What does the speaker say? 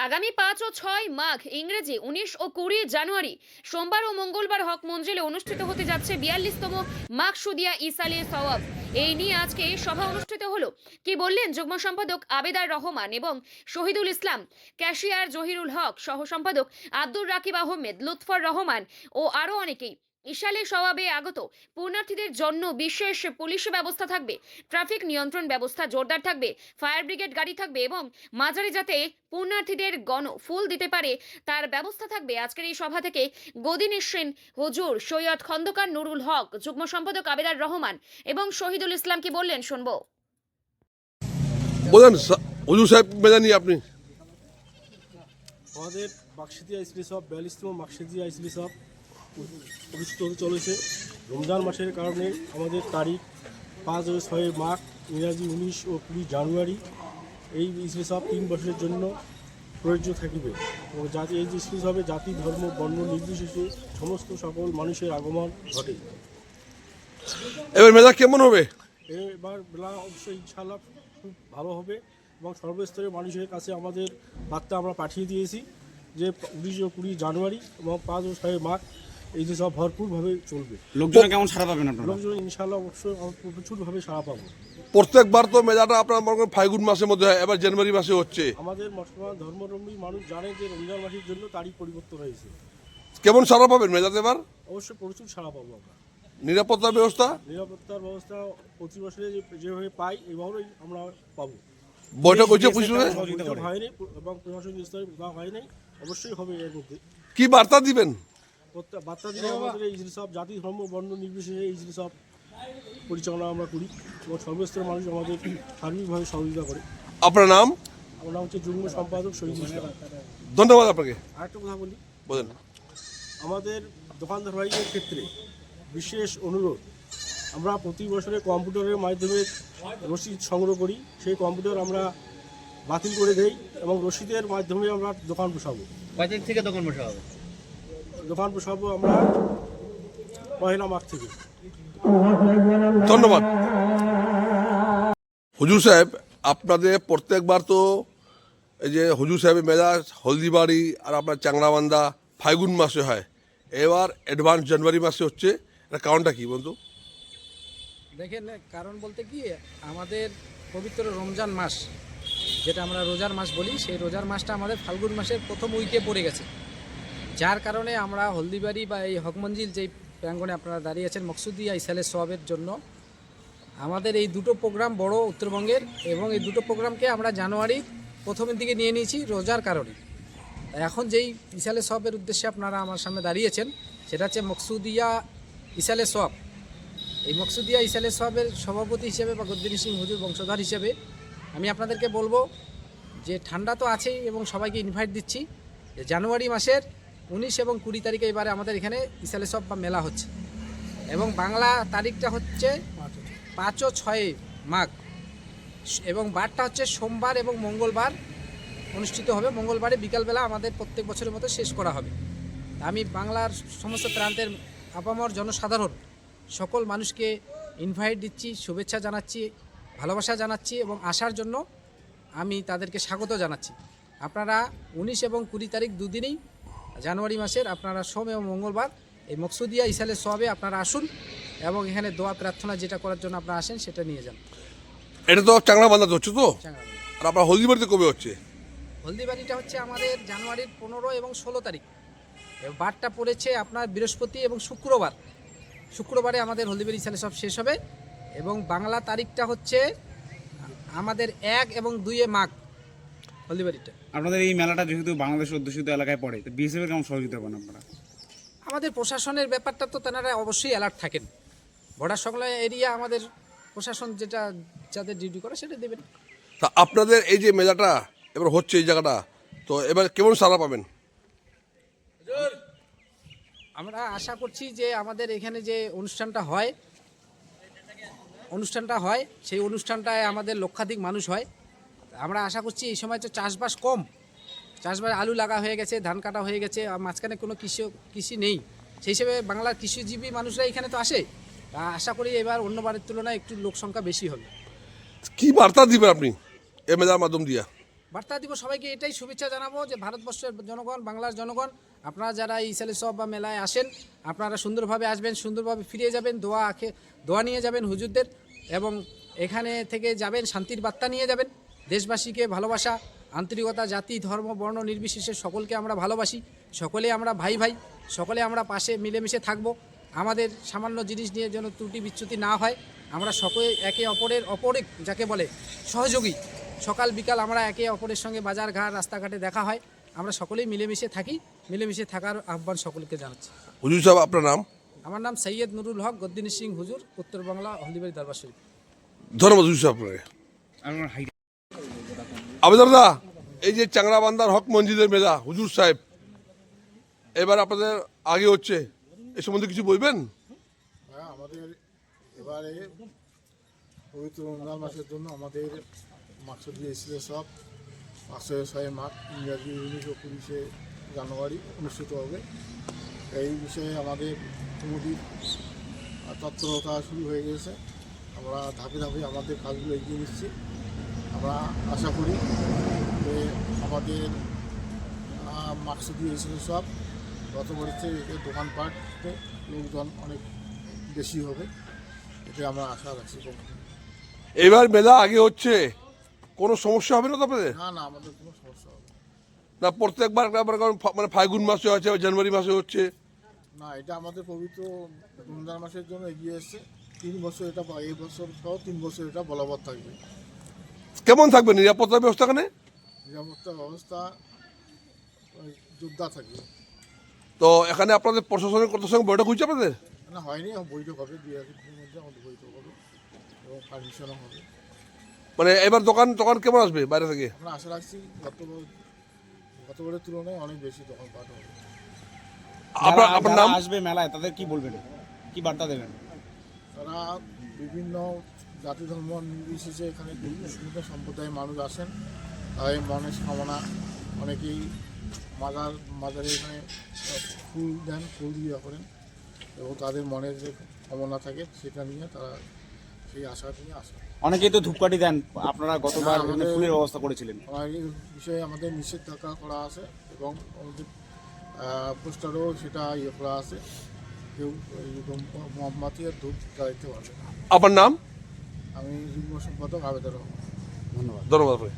আগামী 5 ও 6 মাঘ ইংরেজি 19 ও 20 জানুয়ারি সোমবার ও মঙ্গলবার হক মঞ্জিলে অনুষ্ঠিত হতে যাচ্ছে 42তম মাকসুদিয়া ইসালে সওয়াব। এই নিয়ে আজকে সভা অনুষ্ঠিত হলো। কি বললেন যুগ্ম সম্পাদক আবেদার রহমান এবং শহীদুল ইসলাম, ক্যাশিয়ার জহিরুল হক, সহ সম্পাদক আব্দুর রাকিব আহমেদ, লুৎফর রহমান ও আরো অনেকেই। ইশালে সওয়াবে আগত পুণ্যার্থীদের জন্য বিশেষ পুলিশ ব্যবস্থা থাকবে, ট্রাফিক নিয়ন্ত্রণ ব্যবস্থা জোরদার থাকবে, ফায়ার ব্রিগেড গাড়ি থাকবে এবং মাঝারি যাতে পুণ্যার্থীদের গণ ফুল দিতে পারে তার ব্যবস্থা থাকবে। আজকের এই সভা থেকে গদি নিশ্চিন হুজুর সৈয়দ খন্দকার নুরুল হক, যুগ্ম সম্পাদক আবেদার রহমান এবং শহীদুল ইসলাম কি বললেন শুনবো। বলেন হুজুর সাহেব মেজানি আপনি। আমাদের মাকসুদিয়া ইসলামী সব 42তম মাকসুদিয়া ইসলামী সব অনুষ্ঠিত হতে চলেছে। রমজান মাসের কারণে আমাদের তারিখ 5 ও 6 মাঘ, ইংরাজি 19 ও 20 জানুয়ারি এই ইসলামী সব 3 বছরের জন্য প্রযোজ্য থাকিবে এবং জাতি এই ইসলামী সবে জাতি ধর্ম বর্ণ নির্বিশেষে সমস্ত সকল মানুষের আগমন ঘটে। এবার মেজা কেমন হবে? এবার মেলা অবশ্যই ইনশাআল্লাহ খুব ভালো হবে এবং সর্বস্তরের মানুষের কাছে আমাদের বার্তা আমরা পাঠিয়ে দিয়েছি যে 19 ও 20 জানুয়ারি এবং 5 ও 6 মাঘ এই যে সব ভরপুরভাবে চলবে। লোকজন কেমন সাড়া পাবেন আপনারা? লোকজন ইনশাআল্লাহ অবশ্যই প্রচুরভাবে সাড়া পাবো। প্রত্যেকবার তো মেজাটা আপনার মনে করেন ফাল্গুন মাসের মধ্যে হয়, এবার জানুয়ারি মাসে হচ্ছে। আমাদের মুসলমান ধর্মলম্বী মানুষ জানে যে রমজান মাসের জন্য তারিখ পরিবর্তন হয়েছে। কেমন সারা পাবেন মেজাতে এবার? অবশ্যই প্রচুর সাড়া পাবো আমরা। নিরাপত্তার ব্যবস্থা নিরাপত্তার ব্যবস্থা প্রতি বছরে যেভাবে পাই এইভাবেই আমরা পাবো। বৈঠক হয়েছে পুলিশ হয়নি এবং প্রশাসনিক স্তরে হয়নি, অবশ্যই হবে। এর মধ্যে কি বার্তা দিবেন? বার্তা দিলে আমাদের এই সব জাতি ধর্ম বর্ণ নির্বিশেষে এই সব পরিচালনা আমরা করি এবং সর্বস্তরের মানুষ আমাদের সার্বিকভাবে সহযোগিতা করে। আপনার নাম? আমরা হচ্ছে যুগ্ম সম্পাদক শহীদুল ইসলাম। ধন্যবাদ আপনাকে। আরেকটা কথা বলি, বলেন। আমাদের দোকানদার ভাইদের ক্ষেত্রে বিশেষ অনুরোধ, আমরা প্রতি বছরে কম্পিউটারের মাধ্যমে রসিদ সংগ্রহ করি, সেই কম্পিউটার আমরা বাতিল করে দেই এবং রসিদের মাধ্যমে আমরা দোকান বসাবো। কয় তারিখ থেকে দোকান বসা হবে? দোকান বসাবো আমরা 1 মাঘ থেকে। ধন্যবাদ। হুজুর সাহেব, আপনাদের প্রত্যেকবার তো এই যে হুজুর সাহেবের মেজা হলদিবাড়ি আর আপনার চাংড়াবান্ধা ফাল্গুন মাসে হয়, এবার অ্যাডভান্স জানুয়ারি মাসে হচ্ছে, এটা কারণটা কি বন্ধু? দেখেন, কারণ বলতে কি, আমাদের পবিত্র রমজান মাস যেটা আমরা রোজার মাস বলি, সেই রোজার মাসটা আমাদের ফাল্গুন মাসের প্রথম উইকে পড়ে গেছে, যার কারণে আমরা হলদিবাড়ি বা এই হকমঞ্জিল যেই প্রাঙ্গণে আপনারা দাঁড়িয়েছেন মকসুদিয়া ইসালে সোয়াবের জন্য আমাদের এই দুটো প্রোগ্রাম বড় উত্তরবঙ্গের, এবং এই দুটো প্রোগ্রামকে আমরা জানুয়ারির প্রথমের দিকে নিয়ে নিয়েছি রোজার কারণে। এখন যেই ইসালে সোয়াবের উদ্দেশ্যে আপনারা আমার সামনে দাঁড়িয়েছেন সেটা হচ্ছে মকসুদিয়া ইসালে সোয়াব। এই মকসুদিয়া ইসালে সোয়াবের সভাপতি হিসেবে বা গদ্দিনী সিং হুজুর বংশধর হিসেবে আমি আপনাদেরকে বলবো যে ঠান্ডা তো আছেই এবং সবাইকে ইনভাইট দিচ্ছি যে জানুয়ারি মাসের 19 এবং 20 তারিখে এবারে আমাদের এখানে ইসালে সোয়াব বা মেলা হচ্ছে এবং বাংলা তারিখটা হচ্ছে 5 ও 6 মাঘ এবং বারটা হচ্ছে সোমবার এবং মঙ্গলবার অনুষ্ঠিত হবে। মঙ্গলবারে বিকালবেলা আমাদের প্রত্যেক বছরের মতো শেষ করা হবে। আমি বাংলার সমস্ত প্রান্তের আপামর জনসাধারণ সকল মানুষকে ইনভাইট দিচ্ছি, শুভেচ্ছা জানাচ্ছি, ভালোবাসা জানাচ্ছি এবং আসার জন্য আমি তাদেরকে স্বাগত জানাচ্ছি। আপনারা 19 এবং 20 তারিখ দুদিনেই জানুয়ারি মাসের আপনারা সোম এবং মঙ্গলবার এই মকসুদিয়া ইসালে সোয়াবে আপনারা আসুন এবং এখানে দোয়া প্রার্থনা যেটা করার জন্য আপনারা আসেন সেটা নিয়ে যান। এটা তো চাংড়াবান্ধাতে হচ্ছে তো, চাংড়াবান্ধা। আর আপনার হলদিবাড়িতে কবে হচ্ছে? হলদিবাড়িটা হচ্ছে আমাদের জানুয়ারির 15 এবং 16 তারিখ। বারটা পড়েছে আপনার বৃহস্পতি এবং শুক্রবার। শুক্রবারে আমাদের হলদিবাড়ি ইসালে সব শেষ হবে এবং বাংলা তারিখটা হচ্ছে আমাদের 1 এবং 2 মাঘ হলদিবাড়িটা। আপনাদের এই মেলাটা যেহেতু বাংলাদেশ অধ্যুষিত এলাকায় পড়ে, তো বিএসএফ এর কেমন সহযোগিতা পান আপনারা? আমাদের প্রশাসনের ব্যাপারটা তো তেনারা অবশ্যই অ্যালার্ট থাকেন। বর্ডার সংলগ্ন এরিয়া আমাদের প্রশাসন যেটা যাদের ডিউটি করে সেটা দেবেন। তা আপনাদের এই যে মেলাটা এবার হচ্ছে এই জায়গাটা, তো এবার কেমন সারা পাবেন? আমরা আশা করছি যে আমাদের এখানে যে অনুষ্ঠানটা হয় সেই অনুষ্ঠানটায় আমাদের লক্ষাধিক মানুষ হয়। আমরা আশা করছি এই সময় তো চাষবাস কম, চাষবাস আলু লাগা হয়ে গেছে, ধান কাটা হয়ে গেছে, মাঝখানে কোনো কৃষি নেই, সেই হিসেবে বাংলার কৃষিজীবী মানুষরা এখানে তো আসে। আশা করি এবার অন্যবারের তুলনায় একটু লোক সংখ্যা বেশি হবে। কি বার্তা দিবেন আপনি এই মেলার মাধ্যম দিয়া? বার্তা দিব সবাইকে, এটাই শুভেচ্ছা জানাবো যে ভারতবর্ষের জনগণ, বাংলার জনগণ, আপনারা যারা এই ইসালে সব বা মেলায় আসেন, আপনারা সুন্দরভাবে আসবেন, সুন্দরভাবে ফিরে যাবেন, দোয়া নিয়ে যাবেন হুজুরদের, এবং এখানে থেকে যাবেন শান্তির বার্তা নিয়ে যাবেন। দেশবাসীকে ভালোবাসা, আন্তরিকতা, জাতি, ধর্ম, বর্ণ নির্বিশেষে সকলকে আমরা ভালোবাসি, সকলে আমরা ভাই ভাই, সকলে আমরা পাশে মিলেমিশে থাকব। আমাদের সামান্য জিনিস নিয়ে যেন ত্রুটি বিচ্যুতি না হয়, আমরা সকলে একে অপরের যাকে বলে সহযোগী, সকাল বিকাল আমরা একে অপরের সঙ্গে বাজার ঘাট রাস্তাঘাটে দেখা হয়, আমরা সকলেই মিলেমিশে থাকি, মিলেমিশে থাকার আহ্বান সকলকে জানাচ্ছি। হুজুর সাহেব আপনার নাম? আমার নাম সৈয়দ নুরুল হক, গদ্দিনী সিং হুজুর, উত্তর বাংলা, হলদিবাড়ি দরবার শরীফ। ধন্যবাদ হুজুর সাহেব আপনাকে। আমার হাই আবেদরদা, এই যে চাংরাবান্ধার হক মঞ্জিলের মেলা হুজুর সাহেব এবার আপনাদের আগে হচ্ছে, এ সম্বন্ধে কিছু বলবেন? হ্যাঁ, আমাদের এবারে পবিত্র রমজান মাসের জন্য আমাদের মাকসুদি এসেছিল সব 506 মাঘ, ইংরাজি 19 ও 20 জানুয়ারি অনুষ্ঠিত হবে। এই বিষয়ে আমাদের কমিটির তৎপরতা শুরু হয়ে গেছে। আমরা ধাপে ধাপে আমাদের কাজগুলো এগিয়ে নিচ্ছি। আমরা আশা করি যে আমাদের মাকসুদি এসেছিল সব গত বছর দোকানপাটে লোকজন অনেক বেশি হবে, এতে আমরা আশা রাখছি। এবার মেলা আগে হচ্ছে, কোনো সমস্যা হবে না তো আপনাদের? না না, আমাদের কোনো সমস্যা হবে না, প্রত্যেকবার মানে ফাল্গুন মাসে হচ্ছে, জানুয়ারি মাসে হচ্ছে। না, এটা আমাদের পবিত্র রমজান মাসের জন্য এগিয়ে এসছে। 3 বছর এটা, এই বছর সহ 3 বছর এটা বলবৎ থাকবে। কেমন থাকবে নিরাপত্তা ব্যবস্থা এখানে? নিরাপত্তা ব্যবস্থা যোদ্ধা থাকবে। তো এখানে আপনাদের প্রশাসনের কত সঙ্গে বৈঠক হয়েছে আপনাদের? না, হয়নি, বৈঠক হবে 2-1 দিনের মধ্যে আমাদের বৈঠক হবে এবং পারমিশনও হবে। মানে এবার দোকান কেমন আসবে বাইরে থেকে? আমরা আশা রাখছি গতবারের তুলনায় অনেক বেশি দোকানপাট হবে। আপনার নাম? আসবে মেলায় তাদের কি বলবেন, কি বার্তা দেবেন? তারা বিভিন্ন জাতি ধর্ম নির্বিশেষে এখানে বিভিন্ন সম্প্রদায়ের মানুষ আসেন, তাদের মনের কামনা, অনেকেই মাজারে এখানে ফুল দেন, ফুল দিয়ে করেন, এবং তাদের মনের যে কামনা থাকে সেটা নিয়ে তারা সেই আশা নিয়ে আসেন। অনেকেই তো ধূপকাঠি দেন, আপনারা গতবার হ্যাঁ, আমাদের- ফুলের ব্যবস্থা করেছিলেন। এই বিষয়ে আমাদের নিষেধাজ্ঞা করা আছে এবং আমাদের পোস্টারও সেটা করা আছে, কেউ মোমবাতি আর ধূপ জ্বালাইতে পারবে না। আপনার নাম? আমি যুগ্ম সম্পাদক আবেদন। ধন্যবাদ। ধন্যবাদ আপনাকে।